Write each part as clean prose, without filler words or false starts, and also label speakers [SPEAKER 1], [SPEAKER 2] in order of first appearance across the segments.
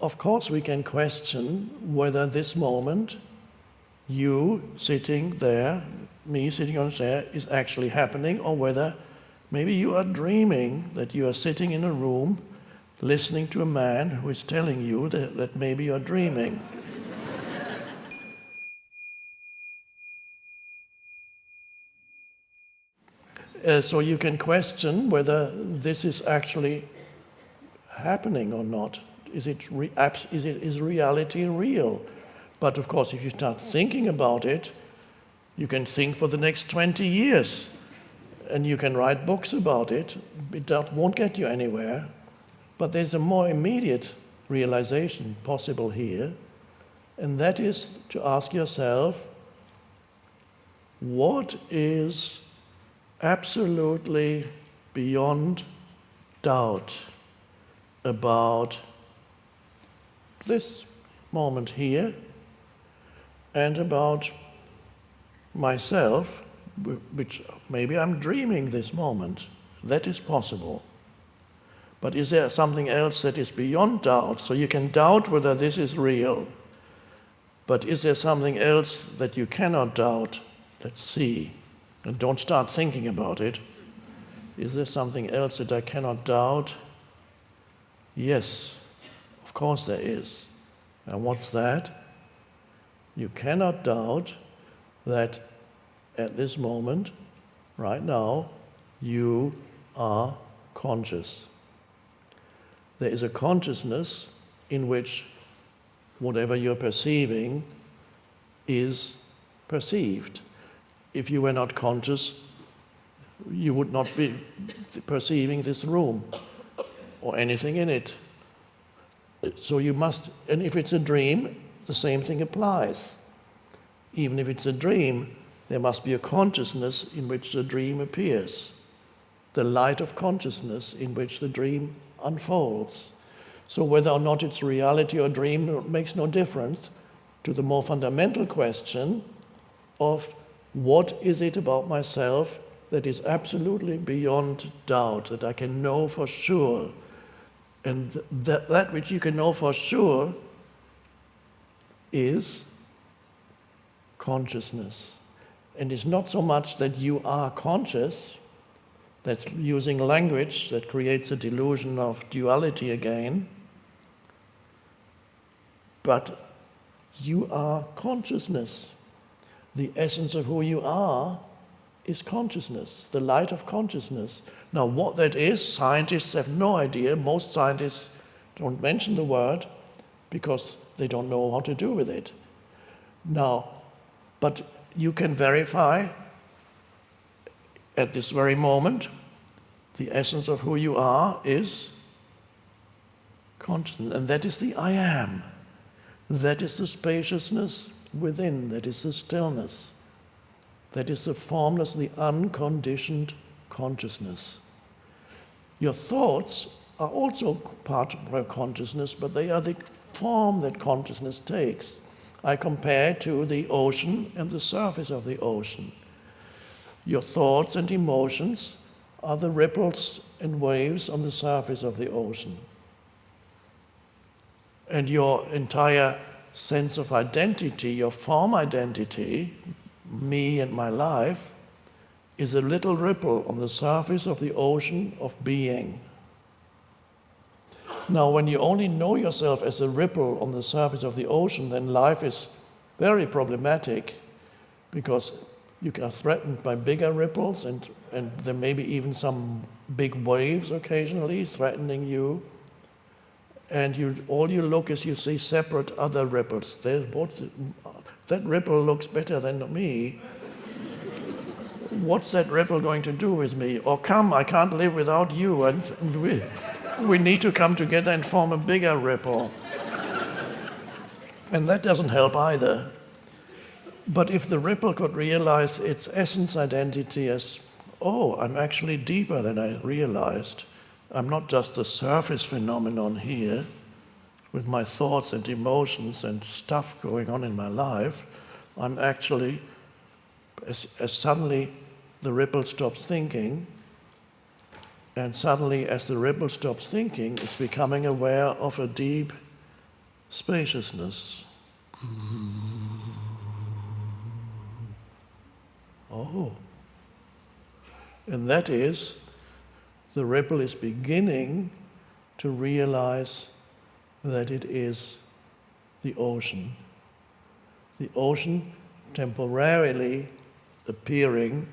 [SPEAKER 1] of course we can question whether this moment, you sitting there, me sitting on a chair, is actually happening, or whether maybe you are dreaming that you are sitting in a room listening to a man who is telling you that maybe you're dreaming. So you can question whether this is actually happening or not. Is reality real? But of course, if you start thinking about it, you can think for the next 20 years, and you can write books about it. It won't get you anywhere. But there's a more immediate realization possible here, and that is to ask yourself, what is absolutely beyond doubt about this moment here and about myself, which maybe I'm dreaming this moment. That is possible. But is there something else that is beyond doubt? So you can doubt whether this is real. But is there something else that you cannot doubt? Let's see. And don't start thinking about it. Is there something else that I cannot doubt? Yes, of course there is. And what's that? You cannot doubt that at this moment, right now, you are conscious. There is a consciousness in which whatever you're perceiving is perceived. If you were not conscious, you would not be perceiving this room or anything in it. So you must, and if it's a dream, the same thing applies. Even if it's a dream, there must be a consciousness in which the dream appears, the light of consciousness in which the dream unfolds. So whether or not it's reality or dream makes no difference to the more fundamental question of what is it about myself that is absolutely beyond doubt, that I can know for sure. And that which you can know for sure is consciousness. And it's not so much that you are conscious, that's using language that creates a delusion of duality again, but you are consciousness. The essence of who you are is consciousness, the light of consciousness. Now, what that is, scientists have no idea. Most scientists don't mention the word because they don't know what to do with it. Now, but you can verify at this very moment the essence of who you are is consciousness, and that is the I am. That is the spaciousness within, that is the stillness. That is the formless, the unconditioned consciousness. Your thoughts are also part of our consciousness, but they are the form that consciousness takes. I compare it to the ocean and the surface of the ocean. Your thoughts and emotions are the ripples and waves on the surface of the ocean. And your entire sense of identity, your form identity, me and my life, is a little ripple on the surface of the ocean of being. Now, when you only know yourself as a ripple on the surface of the ocean, then life is very problematic, because you are threatened by bigger ripples, and there may be even some big waves occasionally threatening you. And all you look is you see separate other ripples. That ripple looks better than me. What's that ripple going to do with me? Or come, I can't live without you, and we need to come together and form a bigger ripple. And that doesn't help either. But if the ripple could realize its essence identity as, oh, I'm actually deeper than I realized. I'm not just a surface phenomenon here with my thoughts and emotions and stuff going on in my life. I'm actually, as suddenly the ripple stops thinking, and suddenly as the ripple stops thinking, it's becoming aware of a deep spaciousness. Oh. And that is, the ripple is beginning to realize that it is the ocean. The ocean temporarily appearing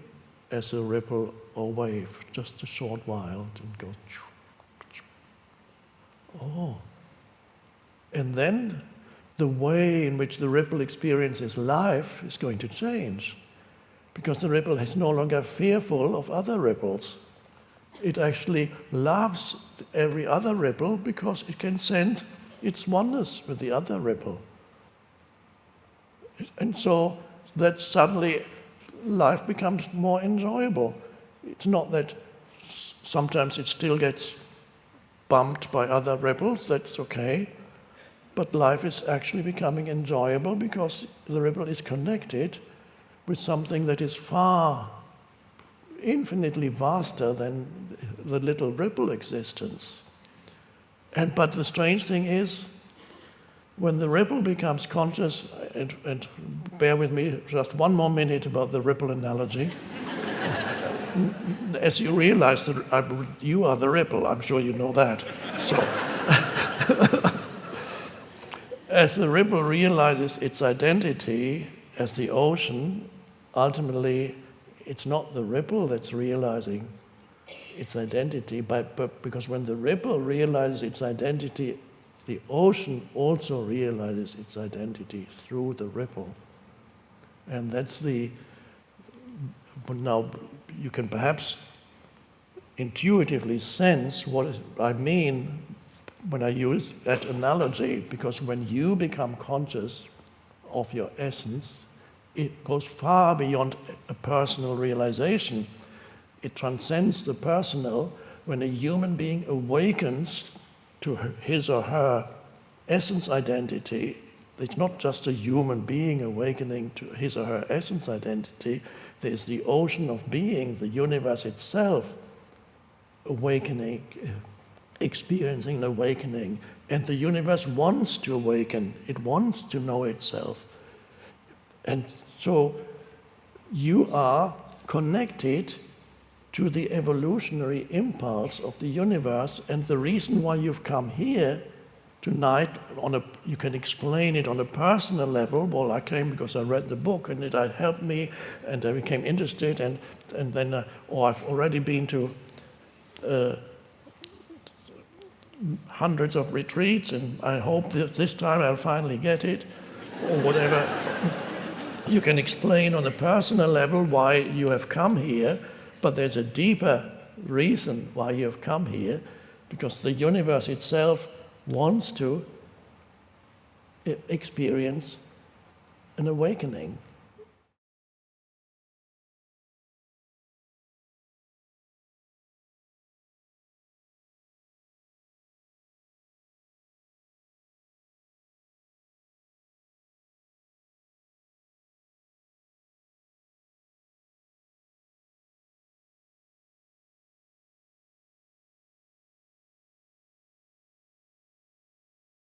[SPEAKER 1] as a ripple or wave, just a short while, and goes. Oh. And then the way in which the ripple experiences life is going to change, because the ripple is no longer fearful of other ripples. It actually loves every other ripple because it can send its oneness with the other ripple. And so that suddenly life becomes more enjoyable. It's not that sometimes it still gets bumped by other ripples, that's okay, but life is actually becoming enjoyable because the ripple is connected with something that is far, infinitely vaster than the little ripple existence. But the strange thing is, when the ripple becomes conscious, and bear with me just one more minute about the ripple analogy, as you realize that you are the ripple, I'm sure you know that. So, as the ripple realizes its identity as the ocean, ultimately it's not the ripple that's realizing its identity, but because when the ripple realizes its identity, the ocean also realizes its identity through the ripple. And that's but now you can perhaps intuitively sense what I mean when I use that analogy, because when you become conscious of your essence, it goes far beyond a personal realization. It transcends the personal. When a human being awakens to his or her essence identity, it's not just a human being awakening to his or her essence identity, there's the ocean of being, the universe itself, awakening, experiencing an awakening. And the universe wants to awaken, it wants to know itself. And so you are connected to the evolutionary impulse of the universe, and the reason why you've come here tonight, you can explain it on a personal level. Well, I came because I read the book and it helped me, and I became interested, and then, I've already been to hundreds of retreats, and I hope that this time I'll finally get it, or whatever. You can explain on a personal level why you have come here, but there's a deeper reason why you have come here, because the universe itself wants to experience an awakening.